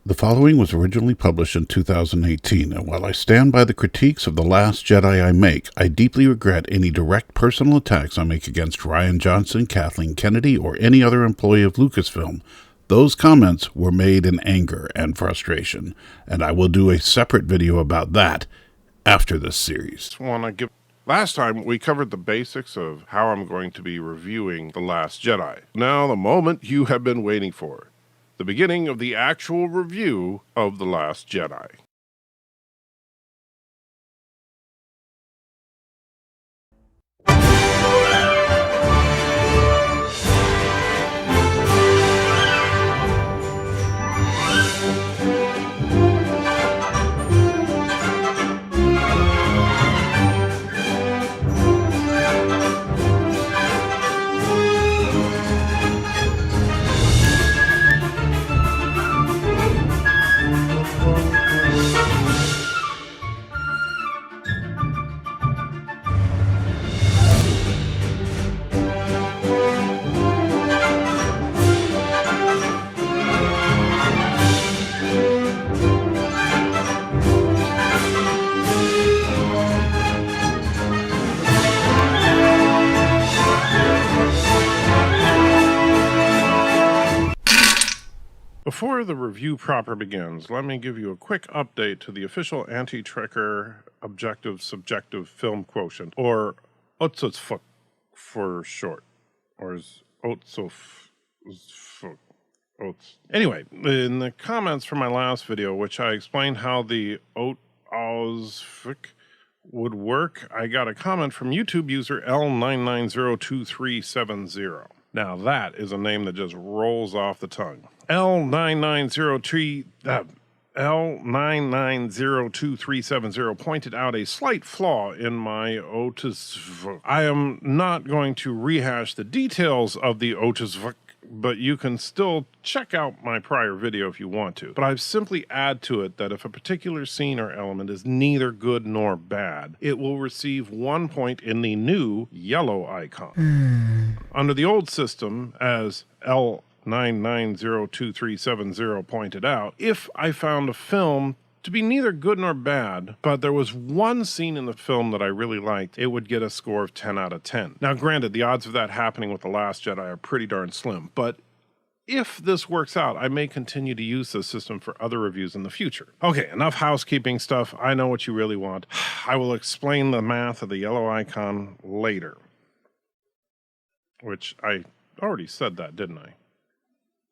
The following was originally published in 2018, and while I stand by the critiques of The Last Jedi I make, I deeply regret any direct personal attacks I make against Rian Johnson, Kathleen Kennedy, or any other employee of Lucasfilm. Those comments were made in anger and frustration, and I will do a separate video about that after this series. Last time, we covered the basics of how I'm going to be reviewing The Last Jedi. Now, the moment you have been waiting for. The beginning of the actual review of The Last Jedi. Before the review proper begins, let me give you a quick update to the official anti-Trekker objective subjective film quotient, or OTSFUK for short, or is OTSFUK. Anyway, in the comments from my last video, which I explained how the OTSFUK would work, I got a comment from YouTube user L9902370. Now that is a name that just rolls off the tongue. L9902370 pointed out a slight flaw in my OTSFUK. I am not going to rehash the details of the OTSFUK, but you can still check out my prior video if you want to. But I've simply add to it that if a particular scene or element is neither good nor bad, it will receive 1 point in the new yellow icon. Under the old system, as L9902370 pointed out, if I found a film to be neither good nor bad, but there was one scene in the film that I really liked, it would get a score of 10 out of 10. Now, granted, the odds of that happening with The Last Jedi are pretty darn slim, but if this works out, I may continue to use this system for other reviews in the future. Okay, enough housekeeping stuff. I know what you really want. I will explain the math of the yellow icon later. Which I already said that, didn't I?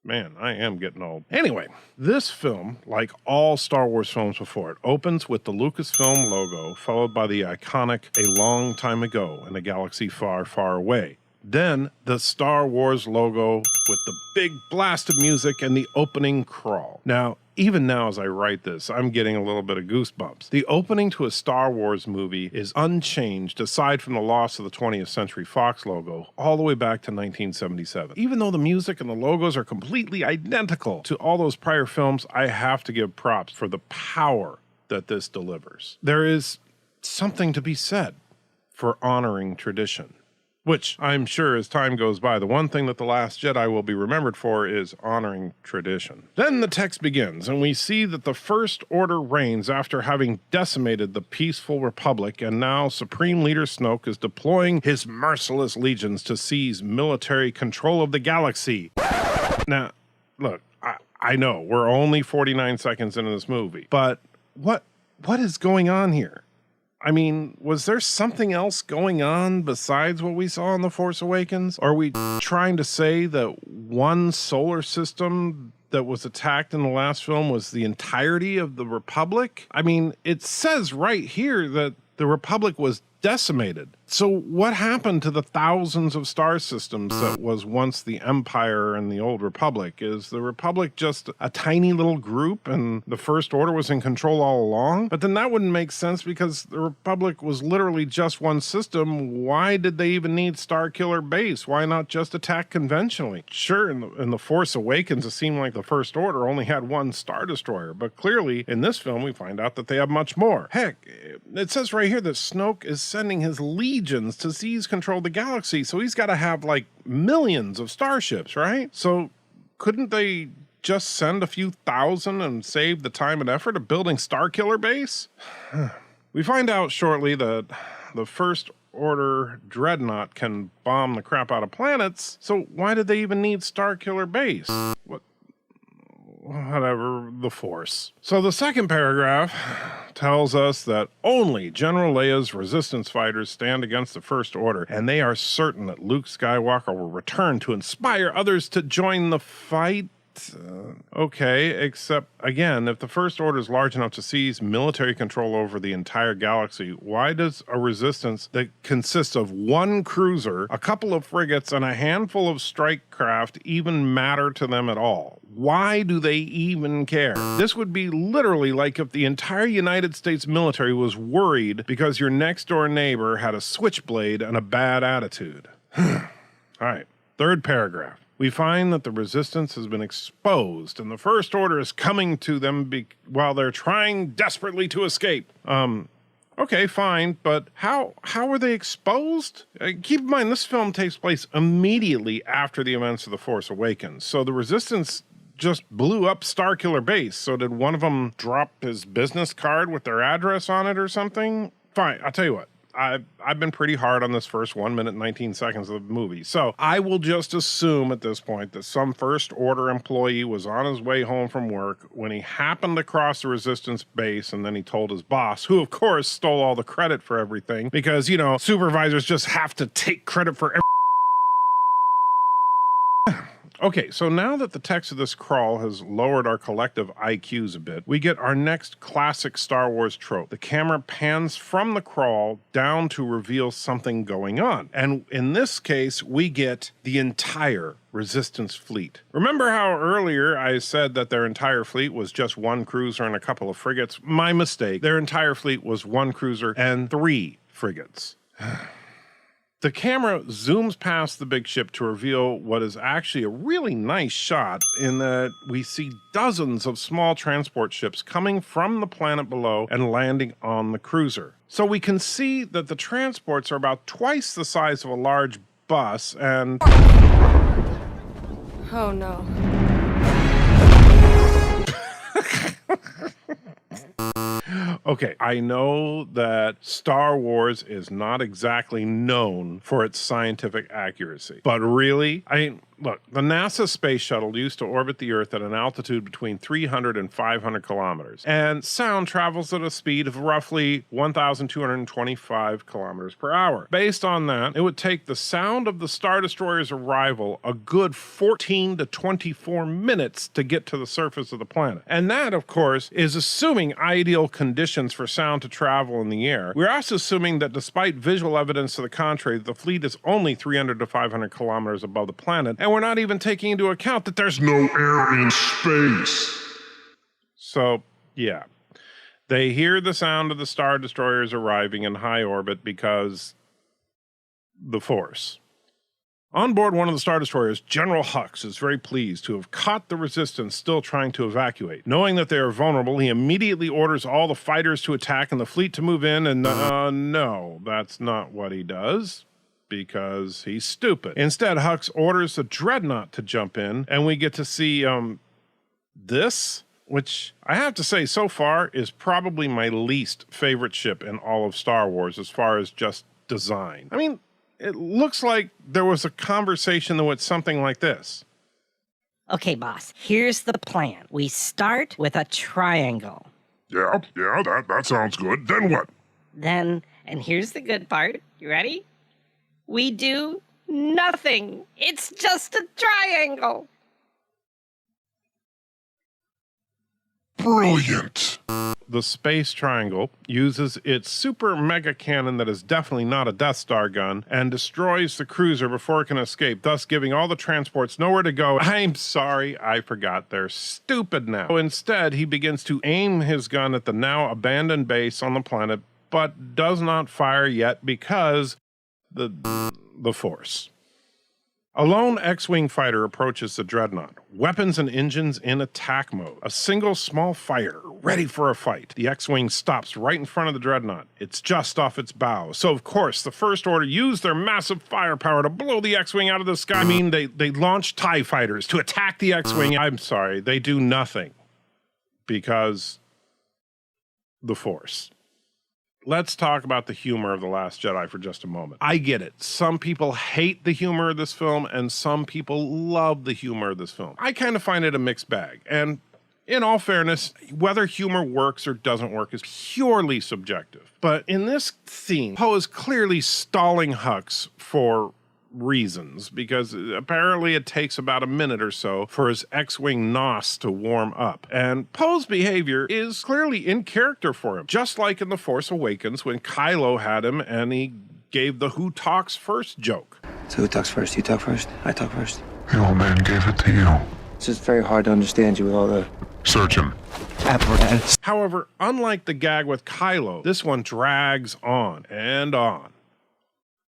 Man, I am getting old. Anyway, this film, like all Star Wars films before it, opens with the Lucasfilm logo, followed by the iconic "A Long Time Ago in a Galaxy Far, Far Away." Then the Star Wars logo with the big blast of music and the opening crawl. Now, even now as I write this, I'm getting a little bit of goosebumps. The opening to a Star Wars movie is unchanged aside from the loss of the 20th Century Fox logo all the way back to 1977. Even though the music and the logos are completely identical to all those prior films, I have to give props for the power that this delivers. There is something to be said for honoring tradition. Which, I'm sure as time goes by, the one thing that The Last Jedi will be remembered for is honoring tradition. Then the text begins, and we see that the First Order reigns after having decimated the peaceful Republic, and now Supreme Leader Snoke is deploying his merciless legions to seize military control of the galaxy. Now, look, I know, we're only 49 seconds into this movie, but what is going on here? I mean, was there something else going on besides what we saw in The Force Awakens? Are we trying to say that one solar system that was attacked in the last film was the entirety of the Republic? I mean, it says right here that the Republic was decimated. So what happened to the thousands of star systems that was once the Empire and the Old Republic? Is the Republic just a tiny little group and the First Order was in control all along? But then that wouldn't make sense because the Republic was literally just one system. Why did they even need Starkiller Base? Why not just attack conventionally? Sure, in the Force Awakens, it seemed like the First Order only had one Star Destroyer, but clearly in this film we find out that they have much more. Heck, it says right here that Snoke is sending his legions to seize control of the galaxy, so he's got to have like millions of starships, right? So couldn't they just send a few thousand and save the time and effort of building Starkiller Base? We find out shortly that the First Order Dreadnought can bomb the crap out of planets, so why did they even need Starkiller Base? Whatever, the Force. So the second paragraph tells us that only General Leia's resistance fighters stand against the First Order, and they are certain that Luke Skywalker will return to inspire others to join the fight. Okay, except, again, if the First Order is large enough to seize military control over the entire galaxy, why does a resistance that consists of one cruiser, a couple of frigates, and a handful of strike craft even matter to them at all? Why do they even care? This would be literally like if the entire United States military was worried because your next-door neighbor had a switchblade and a bad attitude. All right, third paragraph. We find that the resistance has been exposed and the First Order is coming to them while they're trying desperately to escape. Okay, fine, but how were they exposed? Keep in mind, this film takes place immediately after the events of The Force Awakens, so the resistance just blew up Starkiller Base. So did one of them drop his business card with their address on it or something? Fine, I'll tell you what. I've been pretty hard on this first 1 minute and 19 seconds of the movie. So I will just assume at this point that some First Order employee was on his way home from work when he happened to cross the resistance base, and then he told his boss, who of course stole all the credit for everything because, you know, supervisors just have to take credit for everything. Okay, so now that the text of this crawl has lowered our collective IQs a bit, we get our next classic Star Wars trope. The camera pans from the crawl down to reveal something going on. And in this case, we get the entire Resistance fleet. Remember how earlier I said that their entire fleet was just one cruiser and a couple of frigates? My mistake. Their entire fleet was one cruiser and 3 frigates. The camera zooms past the big ship to reveal what is actually a really nice shot in that we see dozens of small transport ships coming from the planet below and landing on the cruiser. So we can see that the transports are about twice the size of a large bus and... Oh no. Okay, I know that Star Wars is not exactly known for its scientific accuracy, but really, look, the NASA space shuttle used to orbit the Earth at an altitude between 300 and 500 kilometers, and sound travels at a speed of roughly 1,225 kilometers per hour. Based on that, it would take the sound of the Star Destroyer's arrival a good 14 to 24 minutes to get to the surface of the planet. And that, of course, is assuming ideal conditions for sound to travel in the air. We're also assuming that despite visual evidence to the contrary, the fleet is only 300 to 500 kilometers above the planet, and we're not even taking into account that there's no air in space. So, yeah. They hear the sound of the Star Destroyers arriving in high orbit because the Force. On board one of the Star Destroyers, General Hux is very pleased to have caught the Resistance still trying to evacuate. Knowing that they are vulnerable, he immediately orders all the fighters to attack and the fleet to move in, and no, that's not what he does, because he's stupid. Instead, Hux orders the Dreadnought to jump in, and we get to see, this, which I have to say so far is probably my least favorite ship in all of Star Wars as far as just design. I mean, it looks like there was a conversation that went something like this. Okay, boss, here's the plan. We start with a triangle. Yeah, that sounds good. Then what? Then, and here's the good part. You ready? We do nothing. It's just a triangle. Brilliant. The Space Triangle uses its super mega cannon that is definitely not a Death Star gun and destroys the cruiser before it can escape, thus giving all the transports nowhere to go. I'm sorry, I forgot. They're stupid now. So instead, he begins to aim his gun at the now abandoned base on the planet, but does not fire yet because the Force. A lone X-Wing fighter approaches the Dreadnought, weapons and engines in attack mode. A single small fighter, ready for a fight. The X-Wing stops right in front of the Dreadnought. It's just off its bow. So, of course, the First Order used their massive firepower to blow the X-Wing out of the sky. I mean, they launched TIE fighters to attack the X-Wing. I'm sorry, they do nothing. Because the Force. Let's talk about the humor of The Last Jedi for just a moment. I get it. Some people hate the humor of this film, and some people love the humor of this film. I kind of find it a mixed bag. And in all fairness, whether humor works or doesn't work is purely subjective. But in this scene, Poe is clearly stalling Hux for reasons, because apparently it takes about a minute or so for his X-Wing NOS to warm up. And Poe's behavior is clearly in character for him, just like in The Force Awakens when Kylo had him and he gave the "Who Talks First" joke. So who talks first? You talk first? I talk first? The old man gave it to you. It's just very hard to understand you with all the Search him. apparatus. However, unlike the gag with Kylo, this one drags on and on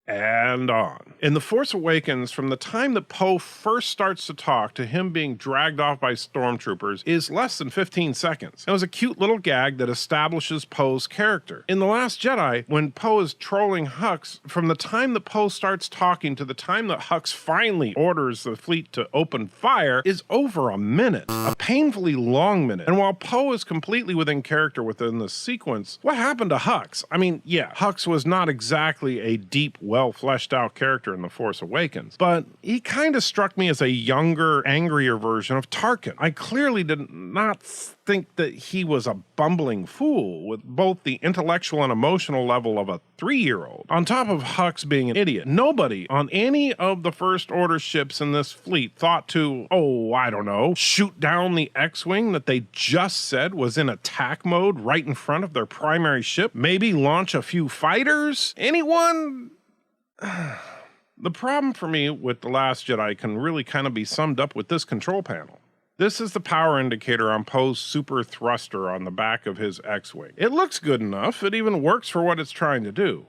and on. In The Force Awakens, from the time that Poe first starts to talk to him being dragged off by stormtroopers is less than 15 seconds. It was a cute little gag that establishes Poe's character. In The Last Jedi, when Poe is trolling Hux, from the time that Poe starts talking to the time that Hux finally orders the fleet to open fire is over a minute. A painfully long minute. And while Poe is completely within character within the sequence, what happened to Hux? I mean, yeah, Hux was not exactly a deep, well fleshed out character in The Force Awakens, but he kind of struck me as a younger, angrier version of Tarkin. I clearly did not think that he was a bumbling fool with both the intellectual and emotional level of a 3-year-old. On top of Hux being an idiot, nobody on any of the First Order ships in this fleet thought to, I don't know, shoot down the X-Wing that they just said was in attack mode right in front of their primary ship. Maybe launch a few fighters? Anyone? The problem for me with The Last Jedi can really kind of be summed up with this control panel. This is the power indicator on Poe's super thruster on the back of his X-Wing. It looks good enough, it even works for what it's trying to do.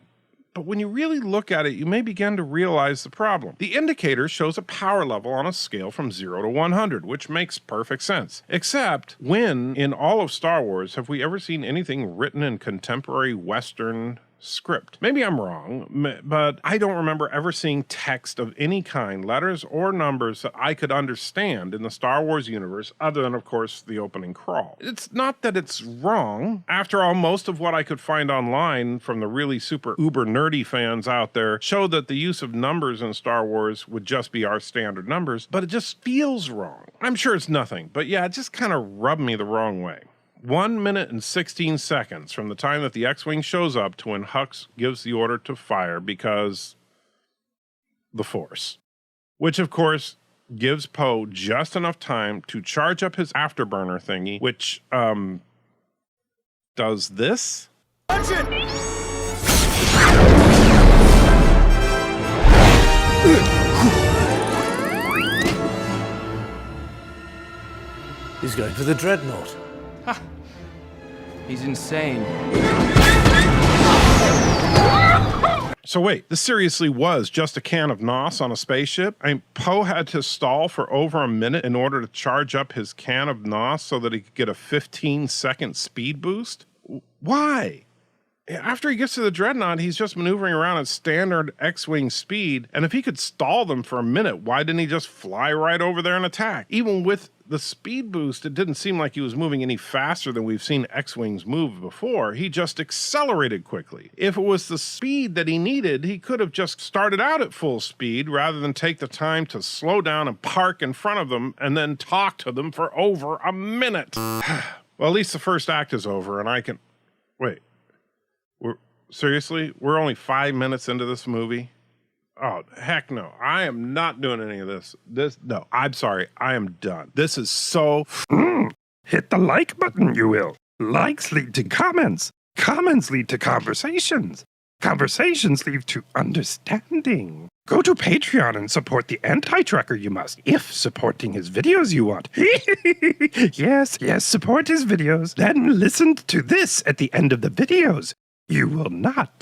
But when you really look at it, you may begin to realize the problem. The indicator shows a power level on a scale from 0 to 100, which makes perfect sense. Except, when in all of Star Wars have we ever seen anything written in contemporary Western script? Maybe I'm wrong, but I don't remember ever seeing text of any kind, letters or numbers, that I could understand in the Star Wars universe, other than, of course, the opening crawl. It's not that it's wrong. After all, most of what I could find online from the really super uber nerdy fans out there showed that the use of numbers in Star Wars would just be our standard numbers, but it just feels wrong. I'm sure it's nothing, but yeah, it just kind of rubbed me the wrong way. 1 minute and 16 seconds from the time that the X-Wing shows up to when Hux gives the order to fire, because the Force. Which, of course, gives Poe just enough time to charge up his afterburner thingy, which, does this. He's going for the Dreadnought. He's insane. So wait, this seriously was just a can of NOS on a spaceship? I mean, Poe had to stall for over a minute in order to charge up his can of NOS so that he could get a 15-second speed boost? Why? After he gets to the Dreadnought, he's just maneuvering around at standard X-Wing speed, and if he could stall them for a minute, why didn't he just fly right over there and attack? Even with the speed boost, it didn't seem like he was moving any faster than we've seen X-Wings move before. He just accelerated quickly. If it was the speed that he needed, he could have just started out at full speed rather than take the time to slow down and park in front of them and then talk to them for over a minute. Well, at least the first act is over and I can... Wait. Seriously? We're only 5 minutes into this movie? Oh, heck no. I am not doing any of this. No, I'm sorry. I am done. This is so... Hit the like button, you will. Likes lead to comments. Comments lead to conversations. Conversations lead to understanding. Go to Patreon and support the anti-trucker you must, if supporting his videos you want. Yes, support his videos. Then listen to this at the end of the videos. You will not